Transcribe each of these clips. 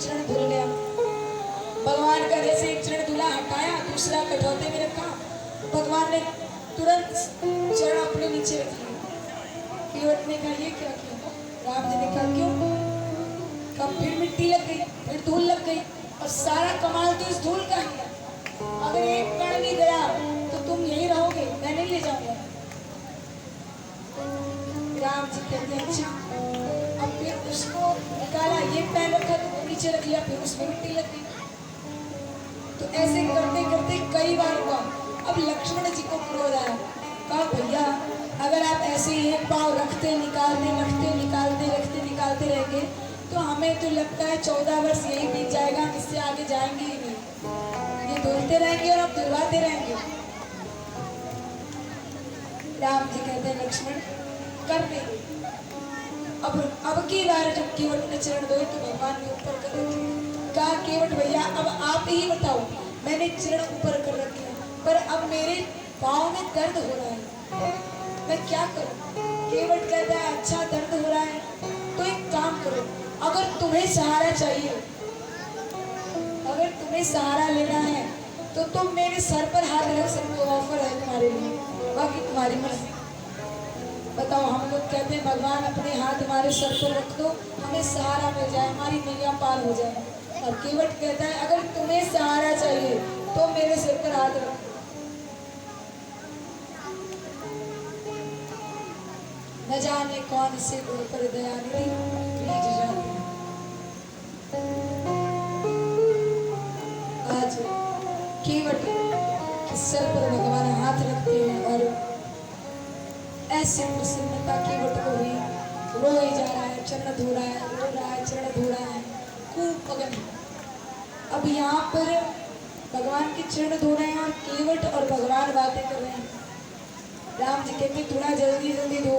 चरण धुल लिया। भगवान का जैसे एक चरण धुला, हटाया, दूसरा कठौते में रखा, भगवान ने तुरंत चरण अपने नीचे रख लिया। केवट ने कहा ये क्या किया? राम जी ने कहा क्यों? कहा फिर मिट्टी लग गई, फिर धूल लग गई, और सारा कमाल तो इस धूल का ही है। अगर एक कण भी गया तो तुम यही रहोगे, मैं नहीं ले जाऊंगा। राम जी कहते हैं अच्छा। अब फिर उसको निकाला, ये पैर रखा तो नीचे रख लिया, फिर उसमें मिट्टी लग गई। तो ऐसे करते करते कई बार हुआ। अब लक्ष्मण जी को क्रोध आया। कहा भैया अगर आप ऐसे ही एक पाँव रखते निकालते रखते निकालते रखते निकालते रहेंगे तो हमें तो लगता है 14 वर्ष यही बीत जाएगा, इससे आगे जाएंगे ही नहीं। ये धुलते रहेंगे और आप धुलवाते रहेंगे। राम जी कहते हैं लक्ष्मण कर दे। अब की बार जब केवट ने चरण धोए तो भगवान ने ऊपर कर रखे। कहा केवट भैया अब आप ही बताओ, मैंने चरण ऊपर कर रखे पर अब मेरे पाँव में दर्द हो रहा है, मैं क्या करूं? केवट कहता है अच्छा दर्द हो रहा है तो एक काम करो, अगर तुम्हें सहारा चाहिए, अगर तुम्हें सहारा लेना है तो तुम मेरे सर पर हाथ रख सकते हो, ऑफर है तुम्हारे लिए, बाकी तुम्हारी मर्जी। बताओ हम लोग कहते हैं भगवान अपने हाथ हमारे सर पर रख दो, हमें सहारा मिल जाए, हमारी नैया पार हो जाए। और केवट कहता है अगर तुम्हें सहारा चाहिए तो मेरे सिर पर हाथ रखो। न जाने कौन से गुण पर दया निधि रीझ जाती। आज केवट के सर पर भगवान हाथ रखते हैं और ऐसी प्रसन्नता केवट को हुई, रो ही जा रहा है, चरण धो रहा है, रो रहा है, चरण धो रहा है, खूब मगन। अब यहाँ पर भगवान के चरण धो रहे हैं और केवट और भगवान बातें कर रहे हैं। राम जी कहते थोड़ा जल्दी जल्दी धो।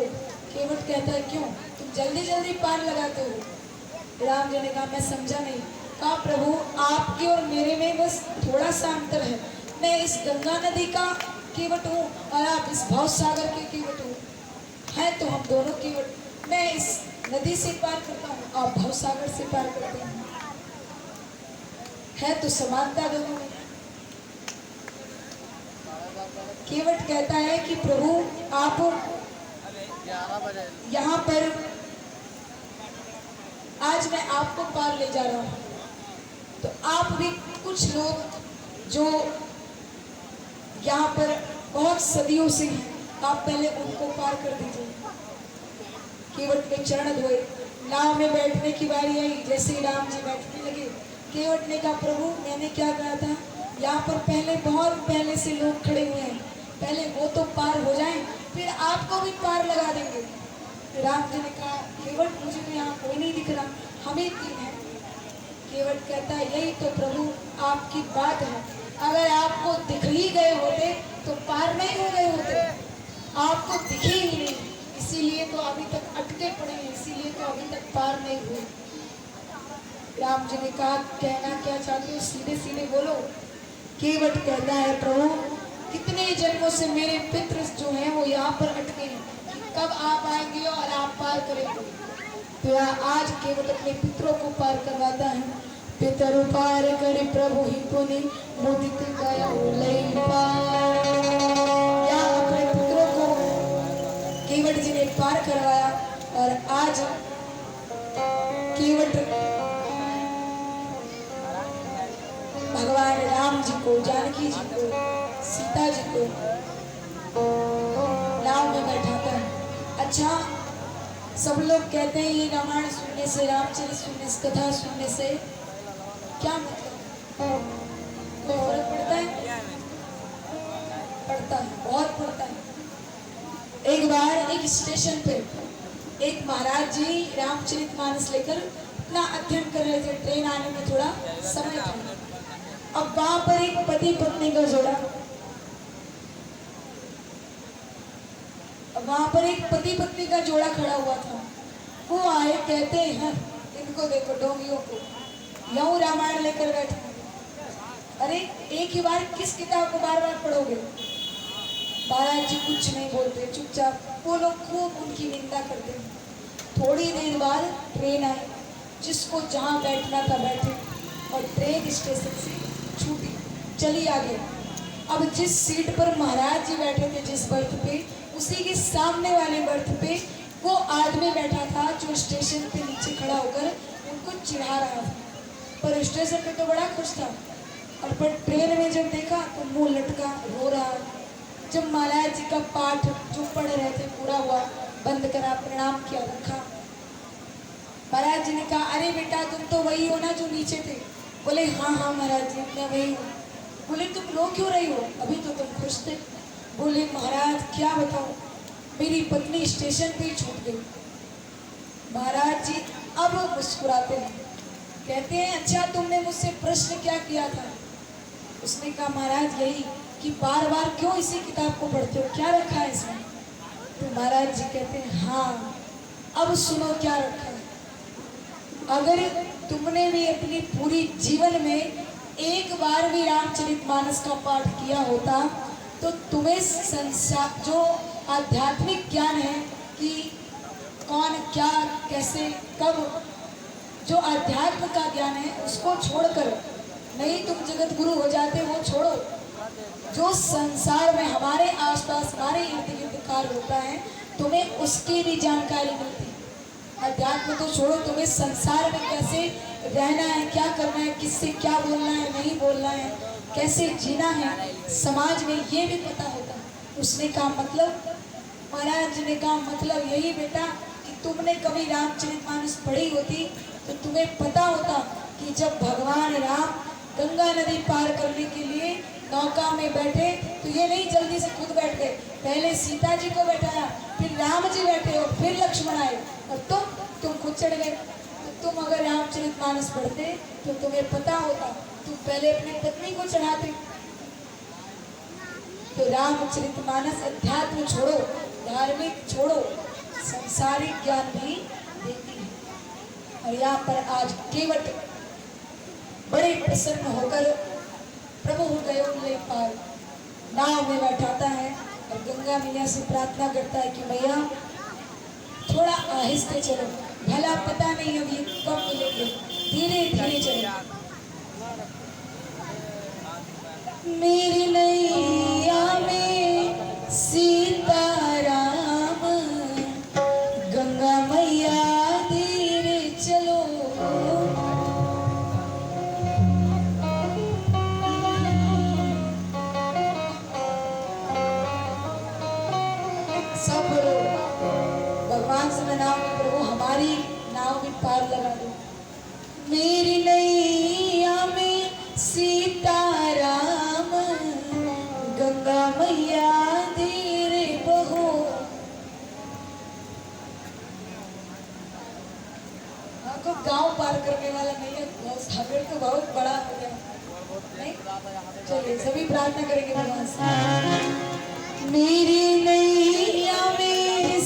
केवट कहता है क्यों तुम जल्दी जल्दी पार लगाते हो? राम जी ने कहा मैं समझा नहीं। कहा प्रभु आपके और मेरे में बस थोड़ा सा अंतर है, मैं इस गंगा नदी का केवट हूँ और आप इस भव सागर के केवट हो, है तो हम दोनों केवट। मैं इस नदी से पार करता हूँ, आप भव सागर से पार करते हैं, है तो समानता दोनों में। केवट कहता है कि प्रभु आप यहाँ पर आज मैं आपको पार ले जा रहा हूँ, तो आप भी कुछ लोग जो यहाँ पर बहुत सदियों से हैं, आप पहले उनको पार कर दीजिए। केवट के चरण धोए, नाव में बैठने की बारी आई। जैसे ही राम जी बैठने लगे केवट ने कहा प्रभु मैंने क्या कहा था, यहाँ पर पहले बहुत पहले से लोग खड़े हुए हैं, पहले वो तो पार हो जाएं, फिर आपको भी पार लगा देंगे। राम जी ने कहा केवट मुझे तो यहाँ कोई नहीं दिख रहा, हम ही तीन हैं। केवट कहता है यही तो प्रभु आपकी बात है, अगर आपको दिख ही गए होते तो पार नहीं हो गए होते, आपको दिखे ही नहीं, इसीलिए तो अभी तक अटके पड़े हैं, इसीलिए तो अभी तक पार नहीं हुए। राम जी ने कहा कहना क्या चाहते हो, सीधे सीधे बोलो। केवट कहता है प्रभु कितने जन्मों से मेरे पितृ जो हैं वो यहाँ पर अटके हैं, कब आप आएंगे और आप पार करेंगे। तो आज केवट अपने पितरों को पार करवाता है। पितरु पार कर प्रभु ही पुनि मुदित गया अपने पितरों को केवट जी ने पार करवाया। और आज केवट भगवान राम जी को, जानकी जी को, सीता जी को नाव में बैठाता है। अच्छा सब लोग कहते हैं ये रामायण सुनने से, रामचरित सुनने से, कथा सुनने से क्या मतलब, कोई फर्क पड़ता है? पड़ता है, बहुत पड़ता है। एक बार एक स्टेशन पे एक महाराज जी रामचरितमानस लेकर अपना अध्ययन कर रहे थे, ट्रेन आने में थोड़ा समय था। अब वहां पर एक पति पत्नी का जोड़ा, वहां पर एक पति पत्नी का जोड़ा खड़ा हुआ था। वो आए, कहते हैं इनको देखो डोंगियों को, यूं रामायण लेकर बैठे। अरे एक ही बार किस किताब को बार बार पढ़ोगे? महाराज जी कुछ नहीं बोलते, चुपचाप। वो लोग खूब उनकी निंदा करते हैं। थोड़ी देर बाद ट्रेन आई, जिसको जहाँ बैठना था बैठे और ट्रेन स्टेशन से छूटी, चली आगे। अब जिस सीट पर महाराज जी बैठे थे, जिस बर्थ पे, उसी के सामने वाले बर्थ पे वो आदमी बैठा था जो स्टेशन पे नीचे खड़ा होकर उनको चिढ़ा रहा था। पर स्टेशन पे तो बड़ा खुश था, और पर ट्रेन में जब देखा तो मुंह लटका रो रहा। जब महाराज जी का पाठ जो पढ़ रहे थे पूरा हुआ, बंद करा, प्रणाम किया, रखा। महाराज जी ने कहा, अरे बेटा तुम तो वही हो ना जो नीचे थे? बोले हाँ हाँ महाराज जी मैं वही हूँ। बोले तुम रो क्यों रही हो, अभी तो तुम खुश थे। बोले महाराज क्या बताओ, मेरी पत्नी स्टेशन पे ही छूट गई। महाराज जी अब मुस्कुराते हैं, कहते हैं अच्छा तुमने मुझसे प्रश्न क्या किया था? उसने कहा महाराज यही कि बार बार क्यों इसी किताब को पढ़ते हो, क्या रखा है इसमें? तो महाराज जी कहते हैं हाँ अब सुनो क्या रखा है। अगर तुमने भी अपनी पूरी जीवन में एक बार भी रामचरितमानस का पाठ किया होता तो तुम्हें संसार जो आध्यात्मिक ज्ञान है कि कौन क्या कैसे कब, जो अध्यात्म का ज्ञान है उसको छोड़कर, नहीं तुम जगत गुरु हो जाते वो छोड़ो, जो संसार में हमारे आसपास हमारे इर्द गिर्द कार्य होता है तुम्हें उसकी भी जानकारी मिलती। अध्यात्म तो छोड़ो, तुम्हें संसार में कैसे रहना है, क्या करना है, किससे क्या बोलना है, नहीं बोलना है, कैसे जीना है समाज में, ये भी पता होता। उसने कहा मतलब, महाराज ने कहा मतलब यही बेटा कि तुमने कभी रामचरितमानस पढ़ी होती तो तुम्हें पता होता कि जब भगवान राम गंगा नदी पार करने के लिए नौका में बैठे तो ये नहीं जल्दी से खुद बैठ गए, पहले सीता जी को बैठाया, फिर राम जी बैठे और फिर लक्ष्मण आए, और तुम खुद चढ़ गए। तो तुम अगर रामचरितमानस पढ़ते तो तुम्हें पता होता, तुम पहले अपनी पत्नी को चढ़ाते। तो रामचरितमानस अध्यात्म छोड़ो, धार्मिक छोड़ो, संसारिक ज्ञान भी देती है। और यहाँ पर आज केवट बड़े प्रसन्न होकर प्रभु गए पार नाव में बैठाता है और गंगा मैया से प्रार्थना करता है कि मैया थोड़ा आहिस्ते चलो, भला पता नहीं अब ये कब मिलेंगे, धीरे धीरे चलो। मेरी नैया में सीताराम, गंगा मैया धीरे चलो। सब भगवान से मैं नाम प्रभु हमारी नाव भी पार लगा दो। मेरी नैया में सीताराम, गंगा मैया धीरे बहो। आपको गांव पार करने वाला नहीं है, सागर तो बहुत बड़ा हो गया नहीं। चलिए सभी प्रार्थना करेंगे भगवान से। मेरी नैया में